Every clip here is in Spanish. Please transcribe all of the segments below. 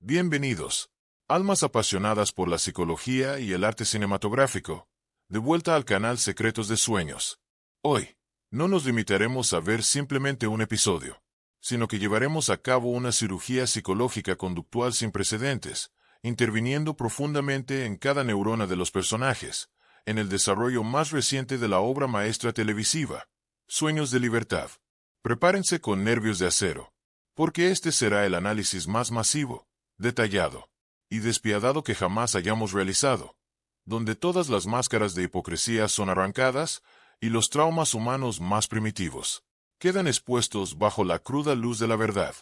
Bienvenidos, almas apasionadas por la psicología y el arte cinematográfico, de vuelta al canal Secretos de Sueños. Hoy, no nos limitaremos a ver simplemente un episodio, sino que llevaremos a cabo una cirugía psicológica conductual sin precedentes, interviniendo profundamente en cada neurona de los personajes, en el desarrollo más reciente de la obra maestra televisiva, Sueños de Libertad. Prepárense con nervios de acero, porque este será el análisis más masivo, detallado y despiadado que jamás hayamos realizado, donde todas las máscaras de hipocresía son arrancadas y los traumas humanos más primitivos quedan expuestos bajo la cruda luz de la verdad.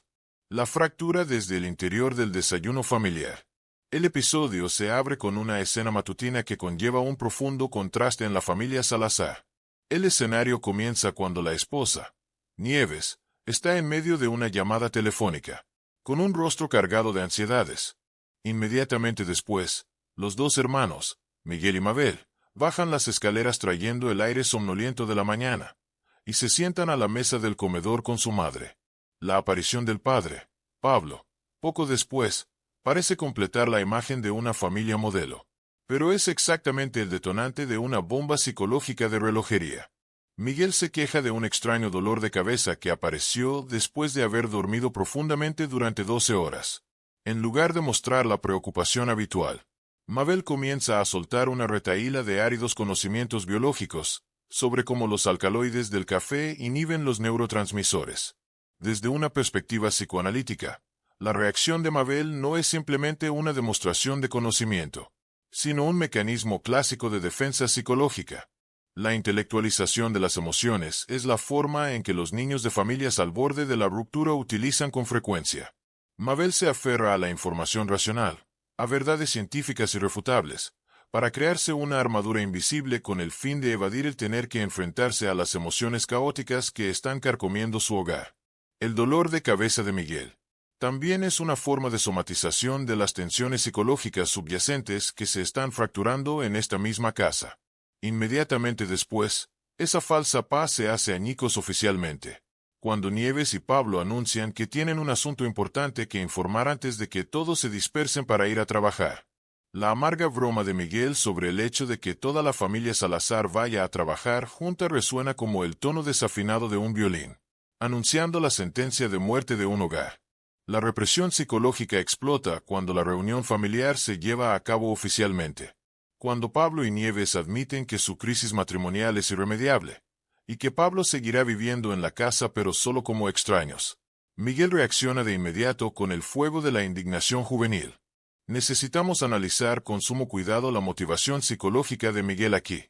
La fractura desde el interior del desayuno familiar. El episodio se abre con una escena matutina que conlleva un profundo contraste en la familia Salazar. El escenario comienza cuando la esposa, Nieves, está en medio de una llamada telefónica, con un rostro cargado de ansiedades. Inmediatamente después, los dos hermanos, Miguel y Mabel, bajan las escaleras trayendo el aire somnoliento de la mañana, y se sientan a la mesa del comedor con su madre. La aparición del padre, Pablo, poco después, parece completar la imagen de una familia modelo, pero es exactamente el detonante de una bomba psicológica de relojería. Miguel se queja de un extraño dolor de cabeza que apareció después de haber dormido profundamente durante 12 horas. En lugar de mostrar la preocupación habitual, Mabel comienza a soltar una retahíla de áridos conocimientos biológicos sobre cómo los alcaloides del café inhiben los neurotransmisores. Desde una perspectiva psicoanalítica, la reacción de Mabel no es simplemente una demostración de conocimiento, sino un mecanismo clásico de defensa psicológica. La intelectualización de las emociones es la forma en que los niños de familias al borde de la ruptura utilizan con frecuencia. Mabel se aferra a la información racional, a verdades científicas irrefutables, para crearse una armadura invisible con el fin de evadir el tener que enfrentarse a las emociones caóticas que están carcomiendo su hogar. El dolor de cabeza de Miguel también es una forma de somatización de las tensiones psicológicas subyacentes que se están fracturando en esta misma casa. Inmediatamente después, esa falsa paz se hace añicos oficialmente, cuando Nieves y Pablo anuncian que tienen un asunto importante que informar antes de que todos se dispersen para ir a trabajar. La amarga broma de Miguel sobre el hecho de que toda la familia Salazar vaya a trabajar junta resuena como el tono desafinado de un violín, anunciando la sentencia de muerte de un hogar. La represión psicológica explota cuando la reunión familiar se lleva a cabo oficialmente. Cuando Pablo y Nieves admiten que su crisis matrimonial es irremediable, y que Pablo seguirá viviendo en la casa pero solo como extraños, Miguel reacciona de inmediato con el fuego de la indignación juvenil. Necesitamos analizar con sumo cuidado la motivación psicológica de Miguel aquí.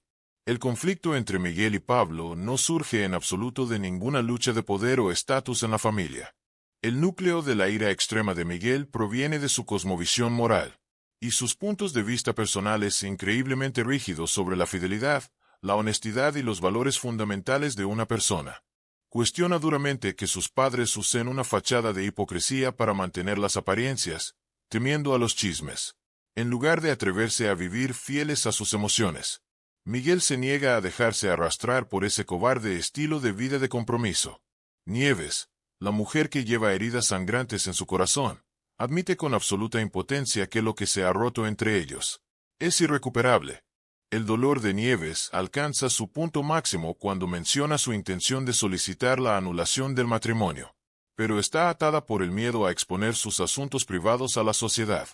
El conflicto entre Miguel y Pablo no surge en absoluto de ninguna lucha de poder o estatus en la familia. El núcleo de la ira extrema de Miguel proviene de su cosmovisión moral y sus puntos de vista personales increíblemente rígidos sobre la fidelidad, la honestidad y los valores fundamentales de una persona. Cuestiona duramente que sus padres usen una fachada de hipocresía para mantener las apariencias, temiendo a los chismes, en lugar de atreverse a vivir fieles a sus emociones. Miguel se niega a dejarse arrastrar por ese cobarde estilo de vida de compromiso. Nieves, la mujer que lleva heridas sangrantes en su corazón, admite con absoluta impotencia que lo que se ha roto entre ellos es irrecuperable. El dolor de Nieves alcanza su punto máximo cuando menciona su intención de solicitar la anulación del matrimonio, pero está atada por el miedo a exponer sus asuntos privados a la sociedad.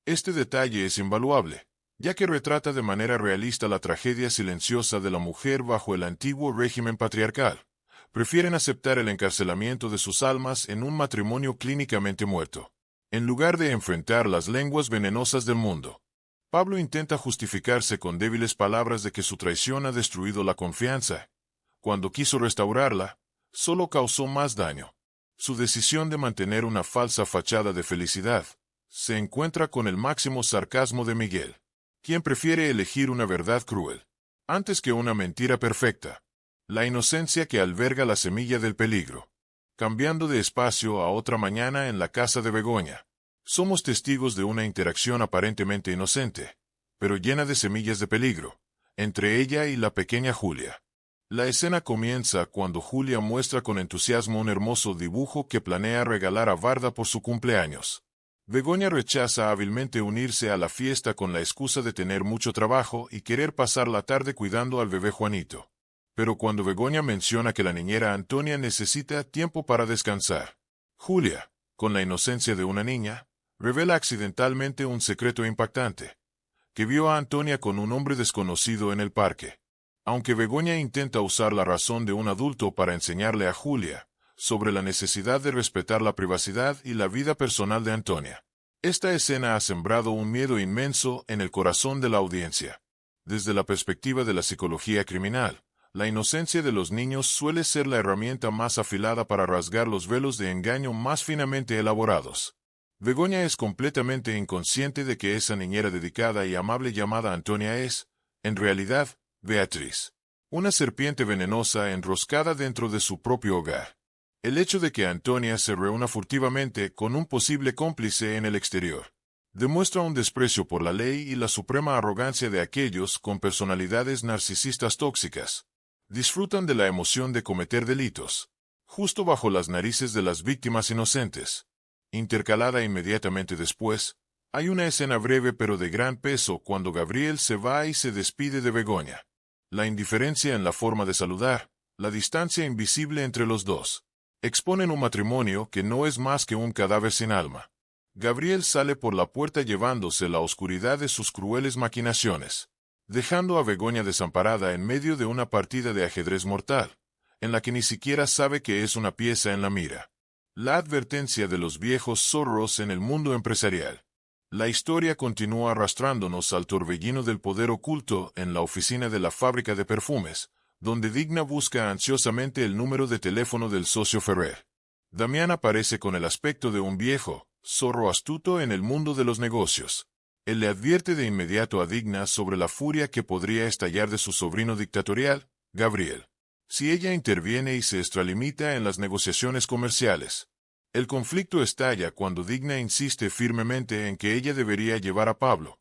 Este detalle es invaluable, ya que retrata de manera realista la tragedia silenciosa de la mujer bajo el antiguo régimen patriarcal. Prefieren aceptar el encarcelamiento de sus almas en un matrimonio clínicamente muerto, en lugar de enfrentar las lenguas venenosas del mundo. Pablo intenta justificarse con débiles palabras de que su traición ha destruido la confianza. Cuando quiso restaurarla, solo causó más daño. Su decisión de mantener una falsa fachada de felicidad se encuentra con el máximo sarcasmo de Miguel, quien prefiere elegir una verdad cruel antes que una mentira perfecta. La inocencia que alberga la semilla del peligro. Cambiando de espacio a otra mañana en la casa de Begoña, somos testigos de una interacción aparentemente inocente, pero llena de semillas de peligro, entre ella y la pequeña Julia. La escena comienza cuando Julia muestra con entusiasmo un hermoso dibujo que planea regalar a Varda por su cumpleaños. Begoña rechaza hábilmente unirse a la fiesta con la excusa de tener mucho trabajo y querer pasar la tarde cuidando al bebé Juanito. Pero cuando Begoña menciona que la niñera Antonia necesita tiempo para descansar, Julia, con la inocencia de una niña, revela accidentalmente un secreto impactante, que vio a Antonia con un hombre desconocido en el parque. Aunque Begoña intenta usar la razón de un adulto para enseñarle a Julia sobre la necesidad de respetar la privacidad y la vida personal de Antonia, esta escena ha sembrado un miedo inmenso en el corazón de la audiencia. Desde la perspectiva de la psicología criminal, la inocencia de los niños suele ser la herramienta más afilada para rasgar los velos de engaño más finamente elaborados. Begoña es completamente inconsciente de que esa niñera dedicada y amable llamada Antonia es, en realidad, Beatriz, una serpiente venenosa enroscada dentro de su propio hogar. El hecho de que Antonia se reúna furtivamente con un posible cómplice en el exterior demuestra un desprecio por la ley y la suprema arrogancia de aquellos con personalidades narcisistas tóxicas. Disfrutan de la emoción de cometer delitos, justo bajo las narices de las víctimas inocentes. Intercalada inmediatamente después, hay una escena breve pero de gran peso cuando Gabriel se va y se despide de Begoña. La indiferencia en la forma de saludar, la distancia invisible entre los dos, exponen un matrimonio que no es más que un cadáver sin alma. Gabriel sale por la puerta llevándose la oscuridad de sus crueles maquinaciones, dejando a Begoña desamparada en medio de una partida de ajedrez mortal, en la que ni siquiera sabe que es una pieza en la mira. La advertencia de los viejos zorros en el mundo empresarial. La historia continúa arrastrándonos al torbellino del poder oculto en la oficina de la fábrica de perfumes, donde Digna busca ansiosamente el número de teléfono del socio Ferrer. Damián aparece con el aspecto de un viejo zorro astuto en el mundo de los negocios. Él le advierte de inmediato a Digna sobre la furia que podría estallar de su sobrino dictatorial, Gabriel, si ella interviene y se extralimita en las negociaciones comerciales. El conflicto estalla cuando Digna insiste firmemente en que ella debería llevar a Pablo,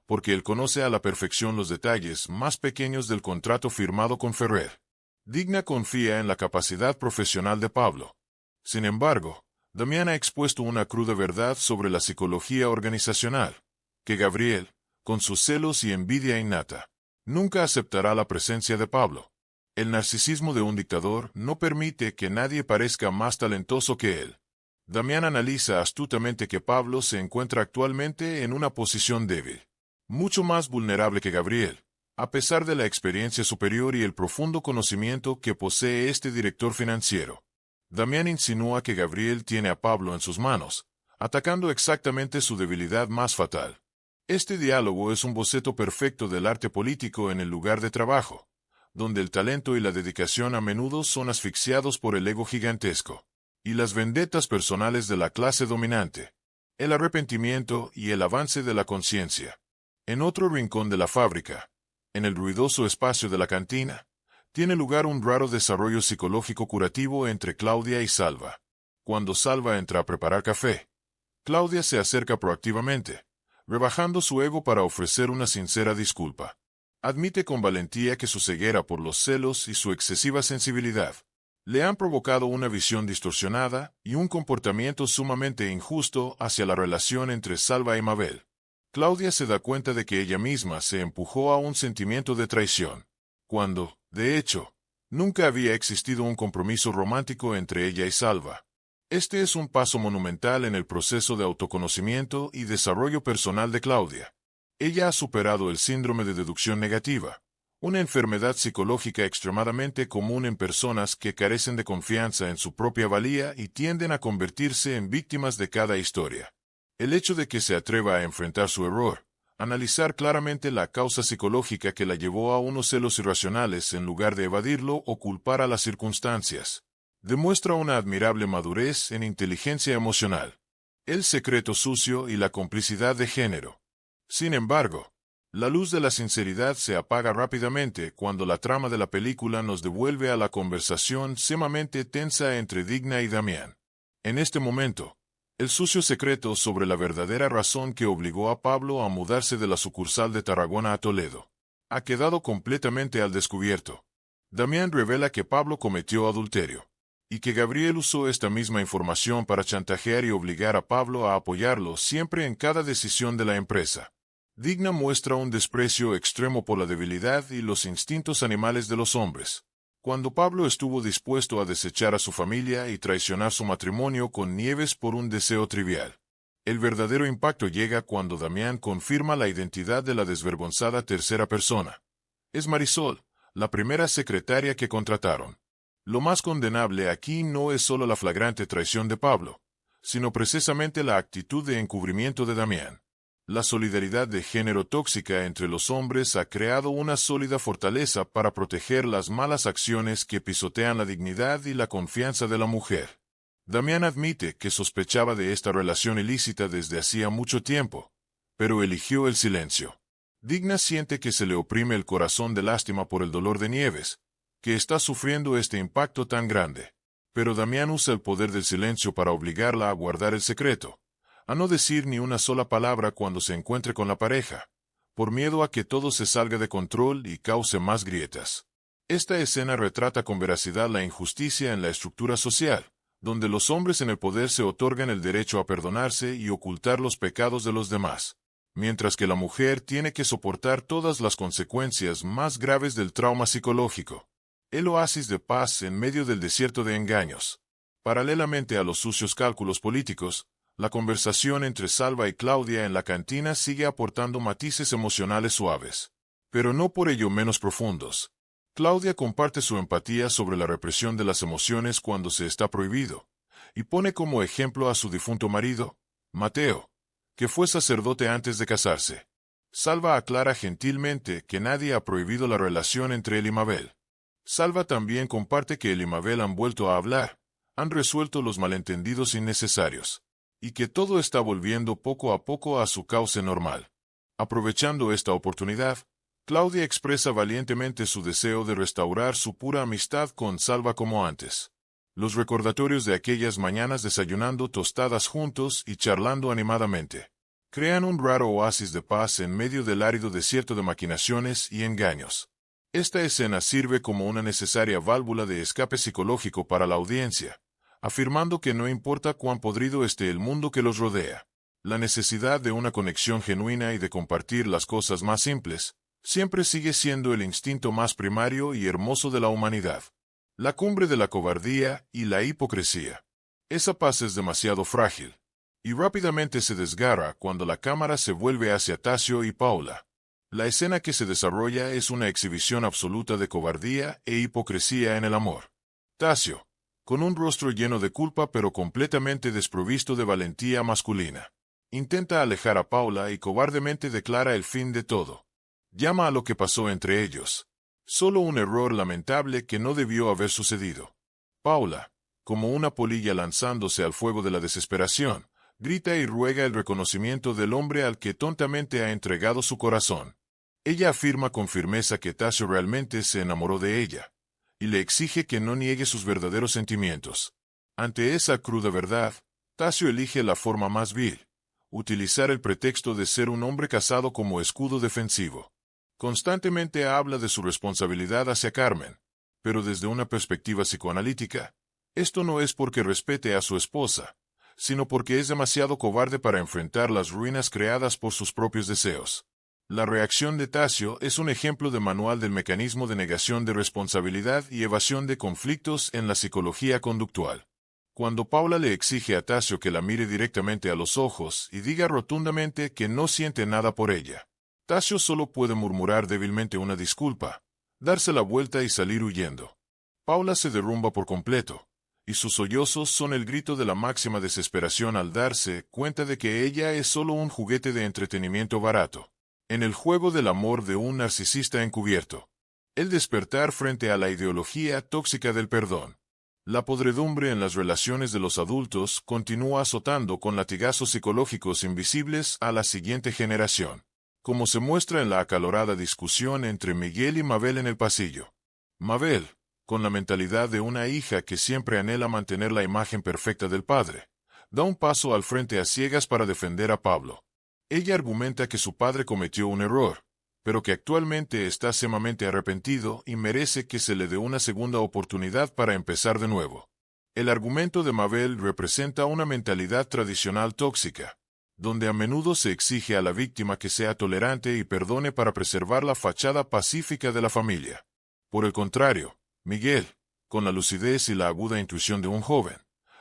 porque él conoce a la perfección los detalles más pequeños del contrato firmado con Ferrer. Digna confía en la capacidad profesional de Pablo. Sin embargo, Damián ha expuesto una cruda verdad sobre la psicología organizacional, que Gabriel, con sus celos y envidia innata, nunca aceptará la presencia de Pablo. El narcisismo de un dictador no permite que nadie parezca más talentoso que él. Damián analiza astutamente que Pablo se encuentra actualmente en una posición débil, mucho más vulnerable que Gabriel, a pesar de la experiencia superior y el profundo conocimiento que posee este director financiero. Damián insinúa que Gabriel tiene a Pablo en sus manos, atacando exactamente su debilidad más fatal. Este diálogo es un boceto perfecto del arte político en el lugar de trabajo, donde el talento y la dedicación a menudo son asfixiados por el ego gigantesco, y las vendetas personales de la clase dominante, el arrepentimiento y el avance de la conciencia. En otro rincón de la fábrica, en el ruidoso espacio de la cantina, tiene lugar un raro desarrollo psicológico curativo entre Claudia y Salva. Cuando Salva entra a preparar café, Claudia se acerca proactivamente, rebajando su ego para ofrecer una sincera disculpa. Admite con valentía que su ceguera por los celos y su excesiva sensibilidad le han provocado una visión distorsionada y un comportamiento sumamente injusto hacia la relación entre Salva y Mabel. Claudia se da cuenta de que ella misma se empujó a un sentimiento de traición, cuando, de hecho, nunca había existido un compromiso romántico entre ella y Salva. Este es un paso monumental en el proceso de autoconocimiento y desarrollo personal de Claudia. Ella ha superado el síndrome de deducción negativa, una enfermedad psicológica extremadamente común en personas que carecen de confianza en su propia valía y tienden a convertirse en víctimas de cada historia. El hecho de que se atreva a enfrentar su error, analizar claramente la causa psicológica que la llevó a unos celos irracionales en lugar de evadirlo o culpar a las circunstancias, demuestra una admirable madurez en inteligencia emocional, el secreto sucio y la complicidad de género. Sin embargo, la luz de la sinceridad se apaga rápidamente cuando la trama de la película nos devuelve a la conversación sumamente tensa entre Digna y Damián. En este momento, el sucio secreto sobre la verdadera razón que obligó a Pablo a mudarse de la sucursal de Tarragona a Toledo ha quedado completamente al descubierto. Damián revela que Pablo cometió adulterio. y que Gabriel usó esta misma información para chantajear y obligar a Pablo a apoyarlo siempre en cada decisión de la empresa. Digna muestra un desprecio extremo por la debilidad y los instintos animales de los hombres. Cuando Pablo estuvo dispuesto a desechar a su familia y traicionar su matrimonio con Nieves por un deseo trivial. El verdadero impacto llega cuando Damián confirma la identidad de la desvergonzada tercera persona. Es Marisol, la primera secretaria que contrataron. Lo más condenable aquí no es solo la flagrante traición de Pablo, sino precisamente la actitud de encubrimiento de Damián. La solidaridad de género tóxica entre los hombres ha creado una sólida fortaleza para proteger las malas acciones que pisotean la dignidad y la confianza de la mujer. Damián admite que sospechaba de esta relación ilícita desde hacía mucho tiempo, pero eligió el silencio. Digna siente que se le oprime el corazón de lástima por el dolor de Nieves, que está sufriendo este impacto tan grande. Pero Damián usa el poder del silencio para obligarla a guardar el secreto, a no decir ni una sola palabra cuando se encuentre con la pareja, por miedo a que todo se salga de control y cause más grietas. Esta escena retrata con veracidad la injusticia en la estructura social, donde los hombres en el poder se otorgan el derecho a perdonarse y ocultar los pecados de los demás, mientras que la mujer tiene que soportar todas las consecuencias más graves del trauma psicológico. El oasis de paz en medio del desierto de engaños. Paralelamente a los sucios cálculos políticos, la conversación entre Salva y Claudia en la cantina sigue aportando matices emocionales suaves, pero no por ello menos profundos. Claudia comparte su empatía sobre la represión de las emociones cuando se está prohibido, y pone como ejemplo a su difunto marido, Mateo, que fue sacerdote antes de casarse. Salva aclara gentilmente que nadie ha prohibido la relación entre él y Mabel. Salva también comparte que él y Mabel han vuelto a hablar, han resuelto los malentendidos innecesarios, y que todo está volviendo poco a poco a su cauce normal. Aprovechando esta oportunidad, Claudia expresa valientemente su deseo de restaurar su pura amistad con Salva como antes. Los recordatorios de aquellas mañanas desayunando tostadas juntos y charlando animadamente crean un raro oasis de paz en medio del árido desierto de maquinaciones y engaños. Esta escena sirve como una necesaria válvula de escape psicológico para la audiencia, afirmando que no importa cuán podrido esté el mundo que los rodea, la necesidad de una conexión genuina y de compartir las cosas más simples siempre sigue siendo el instinto más primario y hermoso de la humanidad. La cumbre de la cobardía y la hipocresía. Esa paz es demasiado frágil, y rápidamente se desgarra cuando la cámara se vuelve hacia Tasio y Paula. La escena que se desarrolla es una exhibición absoluta de cobardía e hipocresía en el amor. Tasio, con un rostro lleno de culpa pero completamente desprovisto de valentía masculina, intenta alejar a Paula y cobardemente declara el fin de todo. Llama a lo que pasó entre ellos solo un error lamentable que no debió haber sucedido. Paula, como una polilla lanzándose al fuego de la desesperación, grita y ruega el reconocimiento del hombre al que tontamente ha entregado su corazón. Ella afirma con firmeza que Tasio realmente se enamoró de ella, y le exige que no niegue sus verdaderos sentimientos. Ante esa cruda verdad, Tasio elige la forma más vil: utilizar el pretexto de ser un hombre casado como escudo defensivo. Constantemente habla de su responsabilidad hacia Carmen, pero desde una perspectiva psicoanalítica, esto no es porque respete a su esposa, sino porque es demasiado cobarde para enfrentar las ruinas creadas por sus propios deseos. La reacción de Tasio es un ejemplo de manual del mecanismo de negación de responsabilidad y evasión de conflictos en la psicología conductual. Cuando Paula le exige a Tasio que la mire directamente a los ojos y diga rotundamente que no siente nada por ella, Tasio solo puede murmurar débilmente una disculpa, darse la vuelta y salir huyendo. Paula se derrumba por completo, y sus sollozos son el grito de la máxima desesperación al darse cuenta de que ella es solo un juguete de entretenimiento barato, en el juego del amor de un narcisista encubierto. El despertar frente a la ideología tóxica del perdón. La podredumbre en las relaciones de los adultos continúa azotando con latigazos psicológicos invisibles a la siguiente generación, como se muestra en la acalorada discusión entre Miguel y Mabel en el pasillo. Mabel, con la mentalidad de una hija que siempre anhela mantener la imagen perfecta del padre, da un paso al frente a ciegas para defender a Pablo. Ella argumenta que su padre cometió un error, pero que actualmente está sumamente arrepentido y merece que se le dé una segunda oportunidad para empezar de nuevo. El argumento de Mabel representa una mentalidad tradicional tóxica, donde a menudo se exige a la víctima que sea tolerante y perdone para preservar la fachada pacífica de la familia. Por el contrario, Miguel, con la lucidez y la aguda intuición de un joven,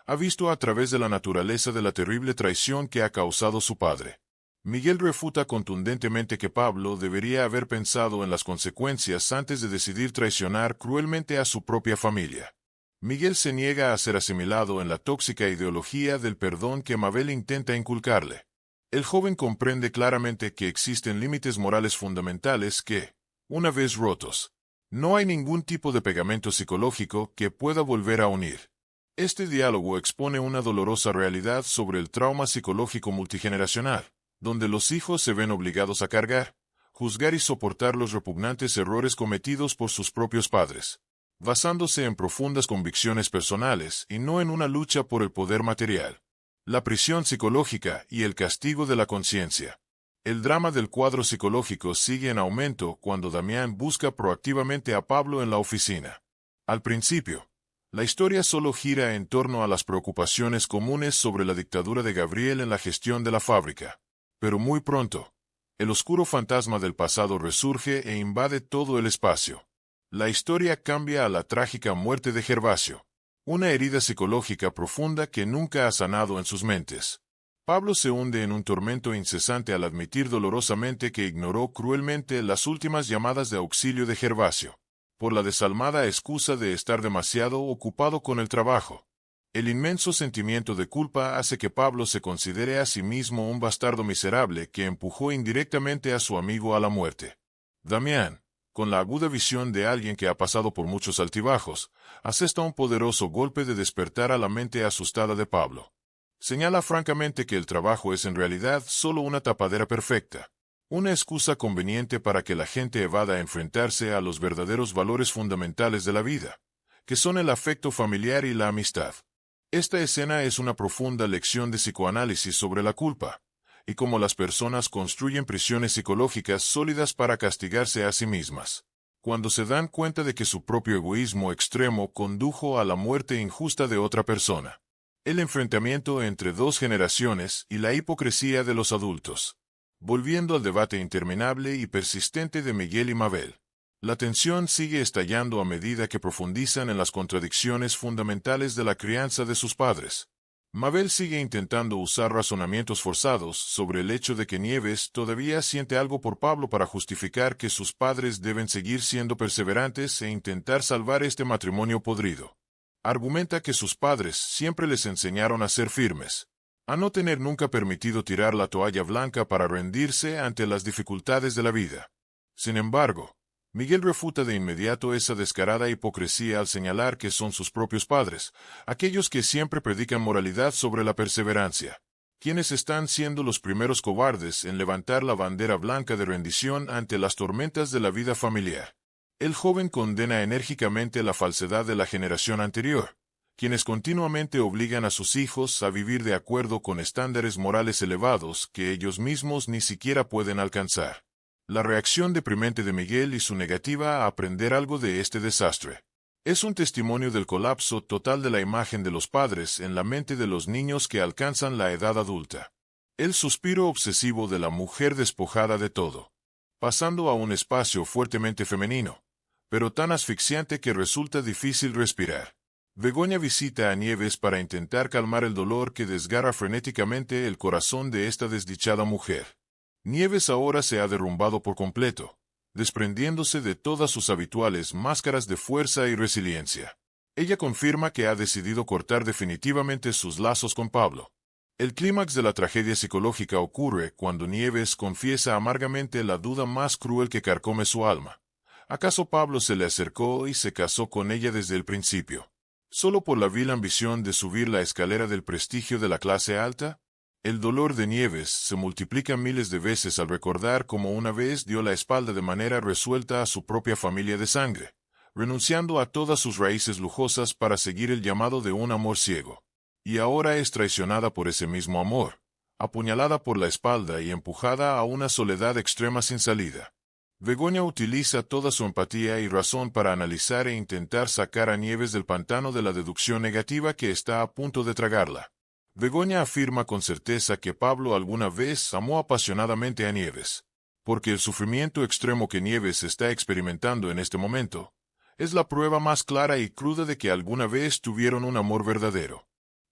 ha visto a través de la naturaleza de la terrible traición que ha causado su padre. Miguel refuta contundentemente que Pablo debería haber pensado en las consecuencias antes de decidir traicionar cruelmente a su propia familia. Miguel se niega a ser asimilado en la tóxica ideología del perdón que Mabel intenta inculcarle. El joven comprende claramente que existen límites morales fundamentales que, una vez rotos, no hay ningún tipo de pegamento psicológico que pueda volver a unir. Este diálogo expone una dolorosa realidad sobre el trauma psicológico multigeneracional, donde los hijos se ven obligados a cargar, juzgar y soportar los repugnantes errores cometidos por sus propios padres, basándose en profundas convicciones personales y no en una lucha por el poder material. La prisión psicológica y el castigo de la conciencia. El drama del cuadro psicológico sigue en aumento cuando Damián busca proactivamente a Pablo en la oficina. Al principio, la historia solo gira en torno a las preocupaciones comunes sobre la dictadura de Gabriel en la gestión de la fábrica. Pero muy pronto, el oscuro fantasma del pasado resurge e invade todo el espacio. La historia cambia a la trágica muerte de Gervasio, una herida psicológica profunda que nunca ha sanado en sus mentes. Pablo se hunde en un tormento incesante al admitir dolorosamente que ignoró cruelmente las últimas llamadas de auxilio de Gervasio, por la desalmada excusa de estar demasiado ocupado con el trabajo. El inmenso sentimiento de culpa hace que Pablo se considere a sí mismo un bastardo miserable que empujó indirectamente a su amigo a la muerte. Damián, con la aguda visión de alguien que ha pasado por muchos altibajos, asesta un poderoso golpe de despertar a la mente asustada de Pablo. Señala francamente que el trabajo es en realidad solo una tapadera perfecta, una excusa conveniente para que la gente evada enfrentarse a los verdaderos valores fundamentales de la vida, que son el afecto familiar y la amistad. Esta escena es una profunda lección de psicoanálisis sobre la culpa, y cómo las personas construyen prisiones psicológicas sólidas para castigarse a sí mismas, cuando se dan cuenta de que su propio egoísmo extremo condujo a la muerte injusta de otra persona. El enfrentamiento entre dos generaciones y la hipocresía de los adultos. Volviendo al debate interminable y persistente de Miguel y Mabel. La tensión sigue estallando a medida que profundizan en las contradicciones fundamentales de la crianza de sus padres. Mabel sigue intentando usar razonamientos forzados sobre el hecho de que Nieves todavía siente algo por Pablo para justificar que sus padres deben seguir siendo perseverantes e intentar salvar este matrimonio podrido. Argumenta que sus padres siempre les enseñaron a ser firmes, a no tener nunca permitido tirar la toalla blanca para rendirse ante las dificultades de la vida. Sin embargo, Miguel refuta de inmediato esa descarada hipocresía al señalar que son sus propios padres, aquellos que siempre predican moralidad sobre la perseverancia, quienes están siendo los primeros cobardes en levantar la bandera blanca de rendición ante las tormentas de la vida familiar. El joven condena enérgicamente la falsedad de la generación anterior, quienes continuamente obligan a sus hijos a vivir de acuerdo con estándares morales elevados que ellos mismos ni siquiera pueden alcanzar. La reacción deprimente de Miguel y su negativa a aprender algo de este desastre es un testimonio del colapso total de la imagen de los padres en la mente de los niños que alcanzan la edad adulta. El suspiro obsesivo de la mujer despojada de todo, pasando a un espacio fuertemente femenino, pero tan asfixiante que resulta difícil respirar. Begoña visita a Nieves para intentar calmar el dolor que desgarra frenéticamente el corazón de esta desdichada mujer. Nieves ahora se ha derrumbado por completo, desprendiéndose de todas sus habituales máscaras de fuerza y resiliencia. Ella confirma que ha decidido cortar definitivamente sus lazos con Pablo. El clímax de la tragedia psicológica ocurre cuando Nieves confiesa amargamente la duda más cruel que carcome su alma. ¿Acaso Pablo se le acercó y se casó con ella desde el principio, solo por la vil ambición de subir la escalera del prestigio de la clase alta? El dolor de Nieves se multiplica miles de veces al recordar cómo una vez dio la espalda de manera resuelta a su propia familia de sangre, renunciando a todas sus raíces lujosas para seguir el llamado de un amor ciego. Y ahora es traicionada por ese mismo amor, apuñalada por la espalda y empujada a una soledad extrema sin salida. Begoña utiliza toda su empatía y razón para analizar e intentar sacar a Nieves del pantano de la deducción negativa que está a punto de tragarla. Begoña afirma con certeza que Pablo alguna vez amó apasionadamente a Nieves, porque el sufrimiento extremo que Nieves está experimentando en este momento es la prueba más clara y cruda de que alguna vez tuvieron un amor verdadero.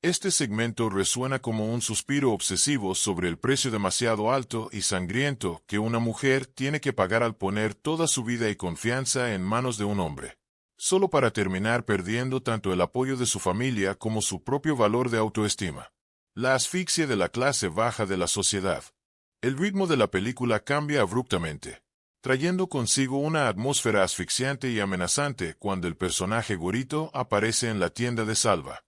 Este segmento resuena como un suspiro obsesivo sobre el precio demasiado alto y sangriento que una mujer tiene que pagar al poner toda su vida y confianza en manos de un hombre, solo para terminar perdiendo tanto el apoyo de su familia como su propio valor de autoestima. La asfixia de la clase baja de la sociedad. El ritmo de la película cambia abruptamente, trayendo consigo una atmósfera asfixiante y amenazante cuando el personaje Gorito aparece en la tienda de Salva.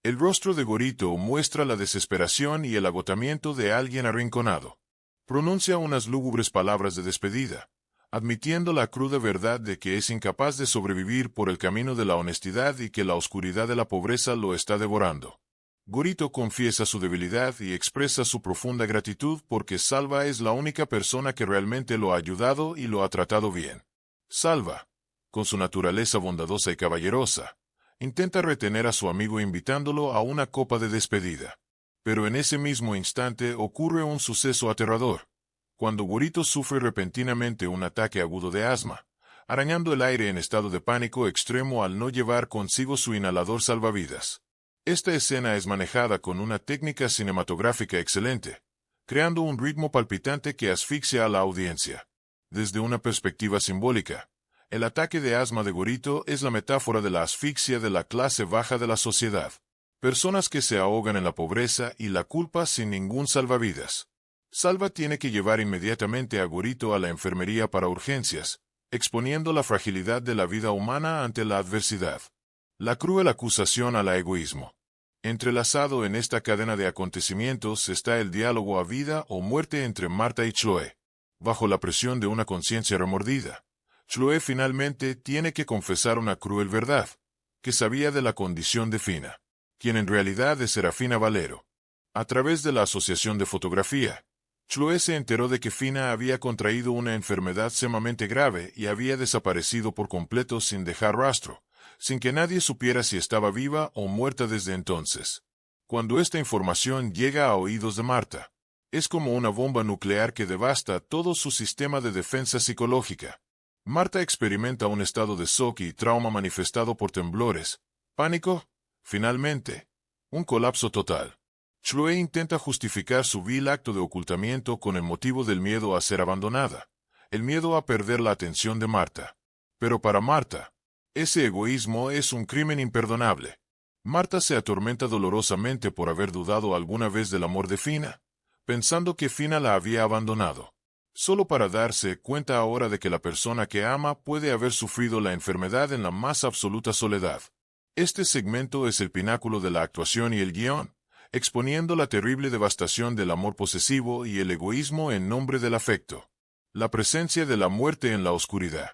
El rostro de Gorito muestra la desesperación y el agotamiento de alguien arrinconado. Pronuncia unas lúgubres palabras de despedida, admitiendo la cruda verdad de que es incapaz de sobrevivir por el camino de la honestidad y que la oscuridad de la pobreza lo está devorando. Gorito confiesa su debilidad y expresa su profunda gratitud porque Salva es la única persona que realmente lo ha ayudado y lo ha tratado bien. Salva, con su naturaleza bondadosa y caballerosa, intenta retener a su amigo invitándolo a una copa de despedida. Pero en ese mismo instante ocurre un suceso aterrador, cuando Gorito sufre repentinamente un ataque agudo de asma, arañando el aire en estado de pánico extremo al no llevar consigo su inhalador salvavidas. Esta escena es manejada con una técnica cinematográfica excelente, creando un ritmo palpitante que asfixia a la audiencia. Desde una perspectiva simbólica, el ataque de asma de Gorito es la metáfora de la asfixia de la clase baja de la sociedad. Personas que se ahogan en la pobreza y la culpa sin ningún salvavidas. Salva tiene que llevar inmediatamente a Gorito a la enfermería para urgencias, exponiendo la fragilidad de la vida humana ante la adversidad. La cruel acusación al egoísmo. Entrelazado en esta cadena de acontecimientos está el diálogo a vida o muerte entre Marta y Chloe. Bajo la presión de una conciencia remordida, Chloe finalmente tiene que confesar una cruel verdad, que sabía de la condición de Fina, quien en realidad es Serafina Valero. A través de la asociación de fotografía, Chloe se enteró de que Fina había contraído una enfermedad sumamente grave y había desaparecido por completo sin dejar rastro, sin que nadie supiera si estaba viva o muerta desde entonces. Cuando esta información llega a oídos de Marta, es como una bomba nuclear que devasta todo su sistema de defensa psicológica. Marta experimenta un estado de shock y trauma manifestado por temblores, pánico, finalmente, un colapso total. Chloe intenta justificar su vil acto de ocultamiento con el motivo del miedo a ser abandonada, el miedo a perder la atención de Marta. Pero para Marta, ese egoísmo es un crimen imperdonable. Marta se atormenta dolorosamente por haber dudado alguna vez del amor de Fina, pensando que Fina la había abandonado, solo para darse cuenta ahora de que la persona que ama puede haber sufrido la enfermedad en la más absoluta soledad. Este segmento es el pináculo de la actuación y el guión, exponiendo la terrible devastación del amor posesivo y el egoísmo en nombre del afecto. La presencia de la muerte en la oscuridad.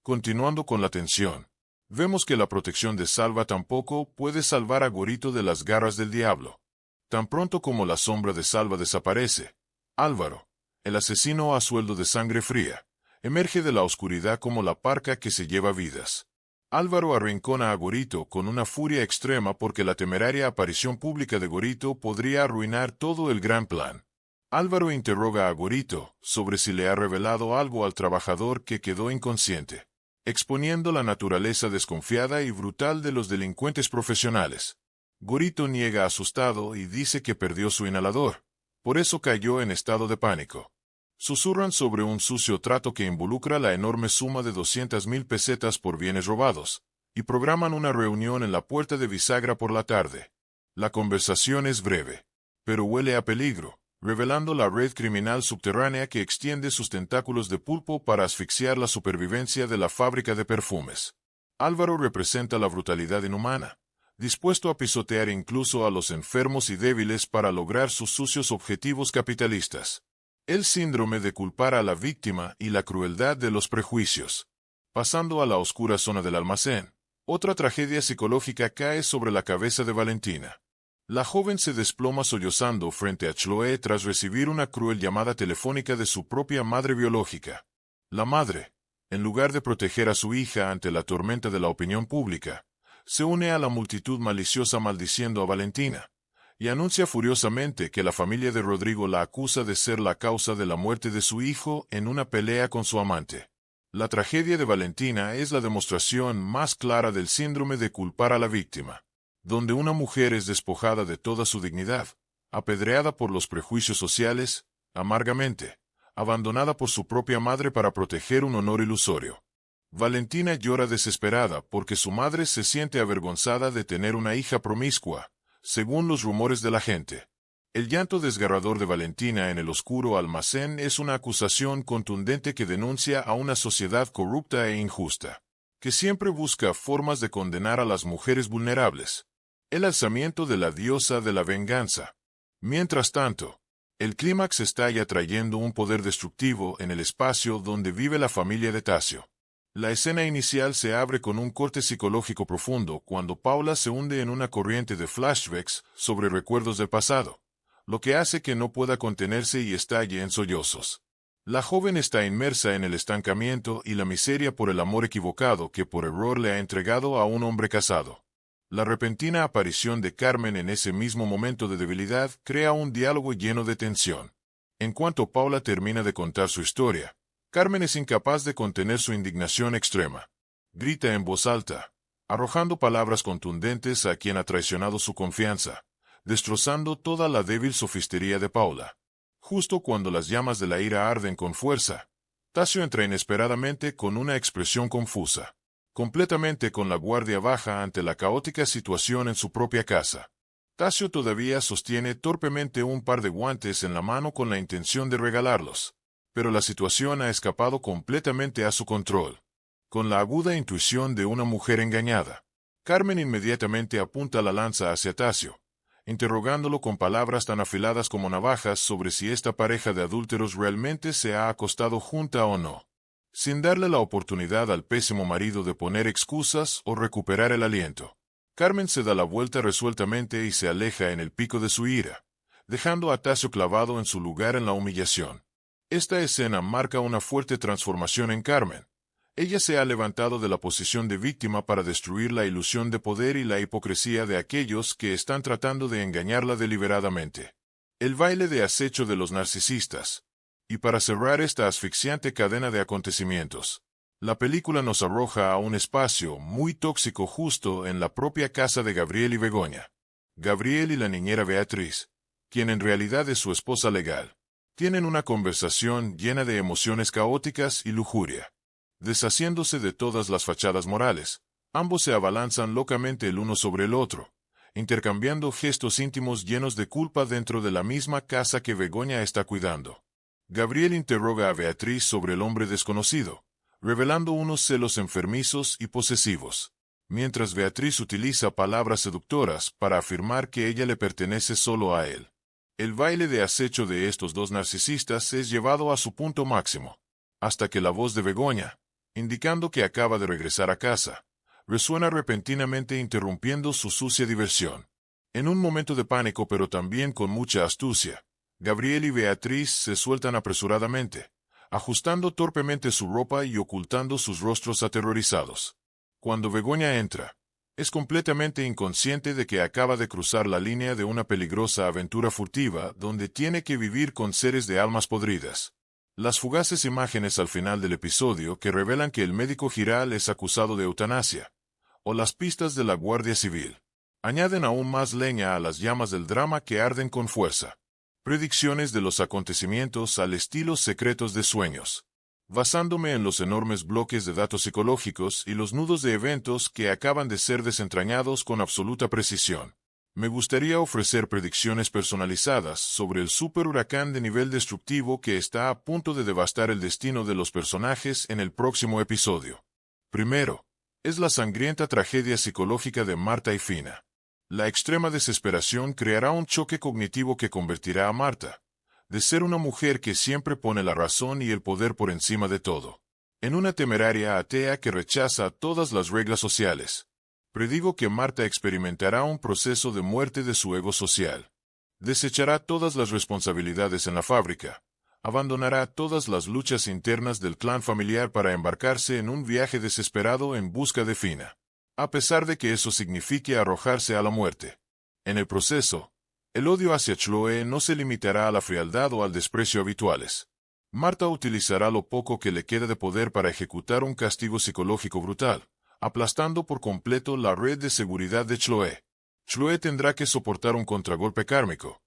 Continuando con la tensión, vemos que la protección de Salva tampoco puede salvar a Gorito de las garras del diablo. Tan pronto como la sombra de Salva desaparece, Álvaro, el asesino a sueldo de sangre fría, emerge de la oscuridad como la parca que se lleva vidas. Álvaro arrincona a Gorito con una furia extrema porque la temeraria aparición pública de Gorito podría arruinar todo el gran plan. Álvaro interroga a Gorito sobre si le ha revelado algo al trabajador que quedó inconsciente, exponiendo la naturaleza desconfiada y brutal de los delincuentes profesionales. Gorito niega asustado y dice que perdió su inhalador, por eso cayó en estado de pánico. Susurran sobre un sucio trato que involucra la enorme suma de 200,000 pesetas por bienes robados, y programan una reunión en la puerta de bisagra por la tarde. La conversación es breve, pero huele a peligro, revelando la red criminal subterránea que extiende sus tentáculos de pulpo para asfixiar la supervivencia de la fábrica de perfumes. Álvaro representa la brutalidad inhumana, dispuesto a pisotear incluso a los enfermos y débiles para lograr sus sucios objetivos capitalistas. El síndrome de culpar a la víctima y la crueldad de los prejuicios. Pasando a la oscura zona del almacén, otra tragedia psicológica cae sobre la cabeza de Valentina. La joven se desploma sollozando frente a Chloe tras recibir una cruel llamada telefónica de su propia madre biológica. La madre, en lugar de proteger a su hija ante la tormenta de la opinión pública, se une a la multitud maliciosa maldiciendo a Valentina, y anuncia furiosamente que la familia de Rodrigo la acusa de ser la causa de la muerte de su hijo en una pelea con su amante. La tragedia de Valentina es la demostración más clara del síndrome de culpar a la víctima, donde una mujer es despojada de toda su dignidad, apedreada por los prejuicios sociales, amargamente, abandonada por su propia madre para proteger un honor ilusorio. Valentina llora desesperada porque su madre se siente avergonzada de tener una hija promiscua, según los rumores de la gente. El llanto desgarrador de Valentina en el oscuro almacén es una acusación contundente que denuncia a una sociedad corrupta e injusta, que siempre busca formas de condenar a las mujeres vulnerables. El alzamiento de la diosa de la venganza. Mientras tanto, el clímax estalla trayendo un poder destructivo en el espacio donde vive la familia de Tasio. La escena inicial se abre con un corte psicológico profundo cuando Paula se hunde en una corriente de flashbacks sobre recuerdos del pasado, lo que hace que no pueda contenerse y estalle en sollozos. La joven está inmersa en el estancamiento y la miseria por el amor equivocado que por error le ha entregado a un hombre casado. La repentina aparición de Carmen en ese mismo momento de debilidad crea un diálogo lleno de tensión. En cuanto Paula termina de contar su historia, Carmen es incapaz de contener su indignación extrema. Grita en voz alta, arrojando palabras contundentes a quien ha traicionado su confianza, destrozando toda la débil sofistería de Paula. Justo cuando las llamas de la ira arden con fuerza, Tasio entra inesperadamente con una expresión confusa, completamente con la guardia baja ante la caótica situación en su propia casa. Tasio todavía sostiene torpemente un par de guantes en la mano con la intención de regalarlos, pero la situación ha escapado completamente a su control. Con la aguda intuición de una mujer engañada, Carmen inmediatamente apunta la lanza hacia Tasio, interrogándolo con palabras tan afiladas como navajas sobre si esta pareja de adúlteros realmente se ha acostado junta o no, sin darle la oportunidad al pésimo marido de poner excusas o recuperar el aliento. Carmen se da la vuelta resueltamente y se aleja en el pico de su ira, dejando a Tasio clavado en su lugar en la humillación. Esta escena marca una fuerte transformación en Carmen. Ella se ha levantado de la posición de víctima para destruir la ilusión de poder y la hipocresía de aquellos que están tratando de engañarla deliberadamente. El baile de acecho de los narcisistas. Y para cerrar esta asfixiante cadena de acontecimientos, la película nos arroja a un espacio muy tóxico justo en la propia casa de Gabriel y Begoña. Gabriel y la niñera Beatriz, quien en realidad es su esposa legal, tienen una conversación llena de emociones caóticas y lujuria. Deshaciéndose de todas las fachadas morales, ambos se abalanzan locamente el uno sobre el otro, intercambiando gestos íntimos llenos de culpa dentro de la misma casa que Begoña está cuidando. Gabriel interroga a Beatriz sobre el hombre desconocido, revelando unos celos enfermizos y posesivos, mientras Beatriz utiliza palabras seductoras para afirmar que ella le pertenece solo a él. El baile de acecho de estos dos narcisistas es llevado a su punto máximo, hasta que la voz de Begoña, indicando que acaba de regresar a casa, resuena repentinamente interrumpiendo su sucia diversión. En un momento de pánico pero también con mucha astucia, Gabriel y Beatriz se sueltan apresuradamente, ajustando torpemente su ropa y ocultando sus rostros aterrorizados. Cuando Begoña entra, es completamente inconsciente de que acaba de cruzar la línea de una peligrosa aventura furtiva donde tiene que vivir con seres de almas podridas. Las fugaces imágenes al final del episodio que revelan que el médico Giral es acusado de eutanasia, o las pistas de la Guardia Civil, añaden aún más leña a las llamas del drama que arden con fuerza. Predicciones de los acontecimientos al estilo Secretos de Sueños. Basándome en los enormes bloques de datos psicológicos y los nudos de eventos que acaban de ser desentrañados con absoluta precisión, me gustaría ofrecer predicciones personalizadas sobre el superhuracán de nivel destructivo que está a punto de devastar el destino de los personajes en el próximo episodio. Primero, es la sangrienta tragedia psicológica de Marta y Fina. La extrema desesperación creará un choque cognitivo que convertirá a Marta, de ser una mujer que siempre pone la razón y el poder por encima de todo, en una temeraria atea que rechaza todas las reglas sociales. Predigo que Marta experimentará un proceso de muerte de su ego social. Desechará todas las responsabilidades en la fábrica, abandonará todas las luchas internas del clan familiar para embarcarse en un viaje desesperado en busca de Fina, a pesar de que eso signifique arrojarse a la muerte. En el proceso, el odio hacia Chloe no se limitará a la frialdad o al desprecio habituales. Marta utilizará lo poco que le queda de poder para ejecutar un castigo psicológico brutal, aplastando por completo la red de seguridad de Chloe. Chloe tendrá que soportar un contragolpe kármico,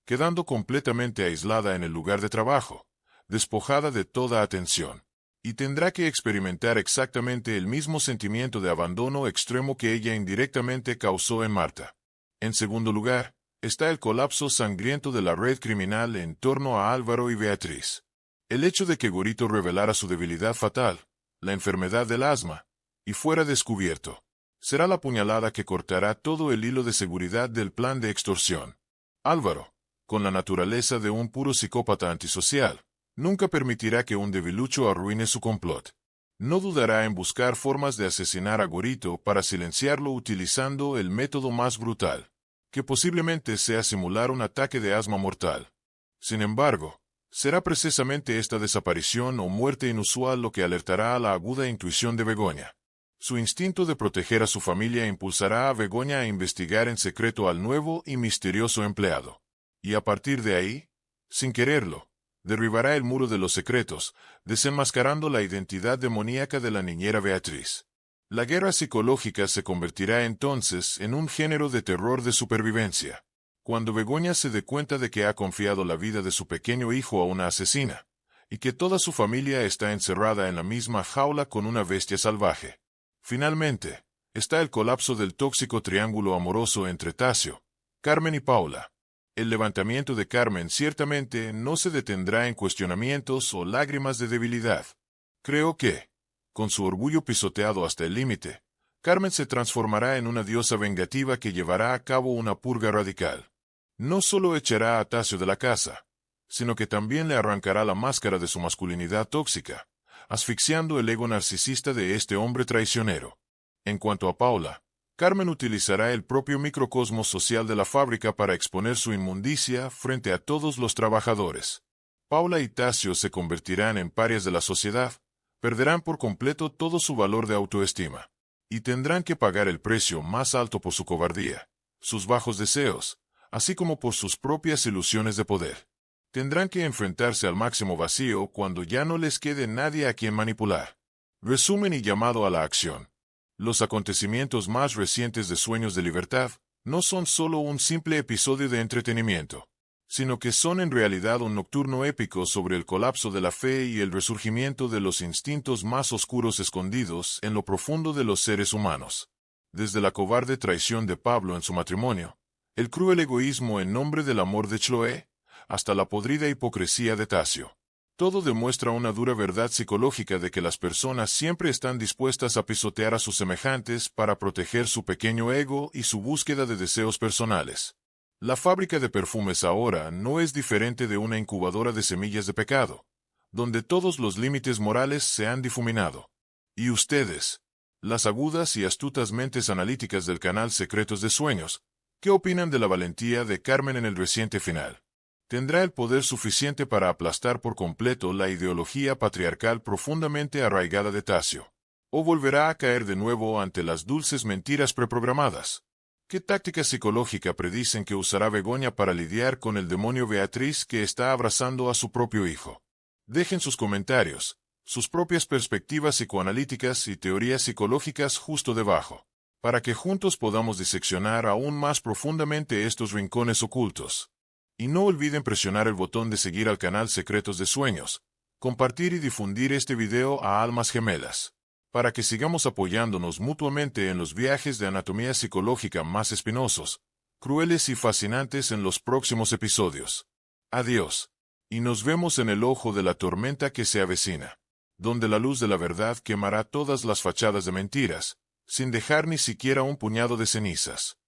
quedando completamente aislada en el lugar de trabajo, despojada de toda atención, y tendrá que experimentar exactamente el mismo sentimiento de abandono extremo que ella indirectamente causó en Marta. En segundo lugar, está el colapso sangriento de la red criminal en torno a Álvaro y Beatriz. El hecho de que Gorito revelara su debilidad fatal, la enfermedad del asma, y fuera descubierto, será la puñalada que cortará todo el hilo de seguridad del plan de extorsión. Álvaro, con la naturaleza de un puro psicópata antisocial, nunca permitirá que un debilucho arruine su complot. No dudará en buscar formas de asesinar a Gorito para silenciarlo utilizando el método más brutal, que posiblemente sea simular un ataque de asma mortal. Sin embargo, será precisamente esta desaparición o muerte inusual lo que alertará a la aguda intuición de Begoña. Su instinto de proteger a su familia impulsará a Begoña a investigar en secreto al nuevo y misterioso empleado. Y a partir de ahí, sin quererlo, derribará el muro de los secretos, desenmascarando la identidad demoníaca de la niñera Beatriz. La guerra psicológica se convertirá entonces en un género de terror de supervivencia. Cuando Begoña se dé cuenta de que ha confiado la vida de su pequeño hijo a una asesina, y que toda su familia está encerrada en la misma jaula con una bestia salvaje. Finalmente, está el colapso del tóxico triángulo amoroso entre Tasio, Carmen y Paula. El levantamiento de Carmen ciertamente no se detendrá en cuestionamientos o lágrimas de debilidad. Creo que, con su orgullo pisoteado hasta el límite, Carmen se transformará en una diosa vengativa que llevará a cabo una purga radical. No solo echará a Tasio de la casa, sino que también le arrancará la máscara de su masculinidad tóxica, asfixiando el ego narcisista de este hombre traicionero. En cuanto a Paula, Carmen utilizará el propio microcosmos social de la fábrica para exponer su inmundicia frente a todos los trabajadores. Paula y Tasio se convertirán en parias de la sociedad, perderán por completo todo su valor de autoestima, y tendrán que pagar el precio más alto por su cobardía, sus bajos deseos, así como por sus propias ilusiones de poder. Tendrán que enfrentarse al máximo vacío cuando ya no les quede nadie a quien manipular. Resumen y llamado a la acción. Los acontecimientos más recientes de Sueños de Libertad no son solo un simple episodio de entretenimiento, sino que son en realidad un nocturno épico sobre el colapso de la fe y el resurgimiento de los instintos más oscuros escondidos en lo profundo de los seres humanos. Desde la cobarde traición de Pablo en su matrimonio, el cruel egoísmo en nombre del amor de Chloe, hasta la podrida hipocresía de Tasio. Todo demuestra una dura verdad psicológica de que las personas siempre están dispuestas a pisotear a sus semejantes para proteger su pequeño ego y su búsqueda de deseos personales. La fábrica de perfumes ahora no es diferente de una incubadora de semillas de pecado, donde todos los límites morales se han difuminado. ¿Y ustedes, las agudas y astutas mentes analíticas del canal Secretos de Sueños, qué opinan de la valentía de Carmen en el reciente final? ¿Tendrá el poder suficiente para aplastar por completo la ideología patriarcal profundamente arraigada de Tasio? ¿O volverá a caer de nuevo ante las dulces mentiras preprogramadas? ¿Qué táctica psicológica predicen que usará Begoña para lidiar con el demonio Beatriz que está abrazando a su propio hijo? Dejen sus comentarios, sus propias perspectivas psicoanalíticas y teorías psicológicas justo debajo, para que juntos podamos diseccionar aún más profundamente estos rincones ocultos. Y no olviden presionar el botón de seguir al canal Secretos de Sueños, compartir y difundir este video a almas gemelas, para que sigamos apoyándonos mutuamente en los viajes de anatomía psicológica más espinosos, crueles y fascinantes en los próximos episodios. Adiós, y nos vemos en el ojo de la tormenta que se avecina, donde la luz de la verdad quemará todas las fachadas de mentiras, sin dejar ni siquiera un puñado de cenizas.